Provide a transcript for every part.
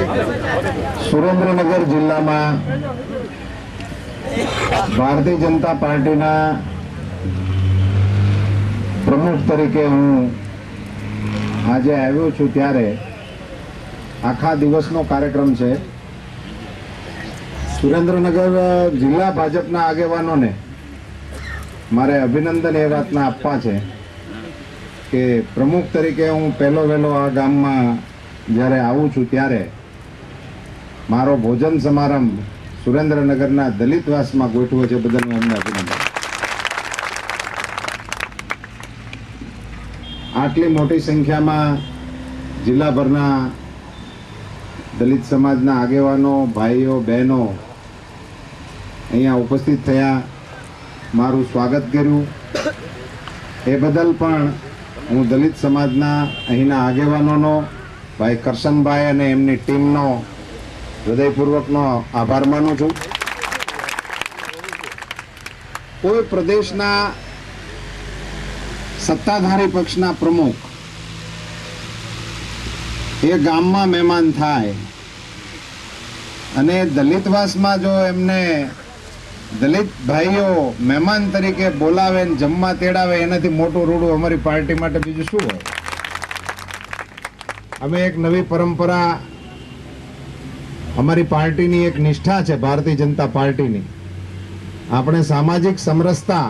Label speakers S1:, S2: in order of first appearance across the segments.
S1: સુરેન્દ્રનગર જિલ્લામાં ભારતીય જનતા પાર્ટીના પ્રમુખ તરીકે હું આજે આવ્યો છું ત્યારે આખા દિવસનો કાર્યક્રમ છે. સુરેન્દ્રનગર જિલ્લા ભાજપના આગેવાનોને મારે અભિનંદન એ વાતના આપવા છે કે પ્રમુખ તરીકે હું પહેલો વહેલો આ ગામમાં જ્યારે આવું છું ત્યારે મારો ભોજન સમારંભ સુરેન્દ્રનગરના દલિતવાસમાં ગોઠવ્યો છે. બદલ હું એમને અભિનંદન. આટલી મોટી સંખ્યામાં જિલ્લાભરના દલિત સમાજના આગેવાનો, ભાઈઓ, બહેનો અહીંયા ઉપસ્થિત થયા, મારું સ્વાગત કર્યું. એ બદલ પણ હું દલિત સમાજના અહીંના આગેવાનોનો, ભાઈ કરશનભાઈ અને એમની ટીમનો હૃદયપૂર્વકનો આભાર માનું છું. કોઈ પ્રદેશના સત્તાધારી પક્ષના પ્રમુખ એ ગામમાં મહેમાન થાય અને દલિતવાસમાં જો એમને દલિત ભાઈઓ મહેમાન તરીકે બોલાવે ને જમવા તેડાવે, એનાથી મોટું રૂડું અમારી પાર્ટી માટે બીજું શું હોય? અમે એક નવી પરંપરા, અમારી પાર્ટીની એક નિષ્ઠા છે ભારતીય જનતા પાર્ટીની. આપણે સામાજિક સમરસતા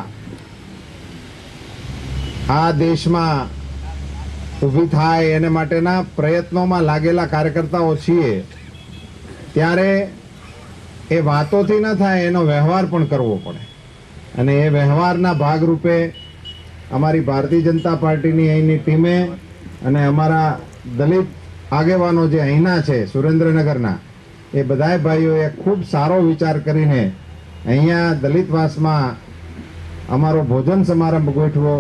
S1: આ દેશમાં ઊભી થાય એને માટેના પ્રયત્નોમાં લાગેલા કાર્યકર્તાઓ છીએ. ત્યારે એ વાતોથી ન થાય, એનો વ્યવહાર પણ કરવો પડે. અને એ વ્યવહારના ભાગરૂપે અમારી ભારતીય જનતા પાર્ટીની અહીંની ટીમે અને અમારા દલિત આગેવાનો જે અહીંના છે સુરેન્દ્રનગરના, એ બધાય ભાઈઓએ ખૂબ સારો વિચાર કરીને અહીંયા દલિતવાસમાં અમારો ભોજન સમારંભ ગોઠવો,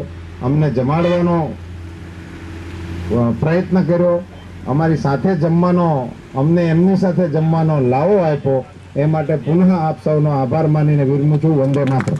S1: અમને જમાડવાનો પ્રયત્ન કર્યો, અમારી સાથે જમવાનો, અમને એમની સાથે જમવાનો લાવો આપ્યો. એ માટે પુનઃ આપ સૌનો આભાર માનીને વિરમું છું. વંદે માતરમ.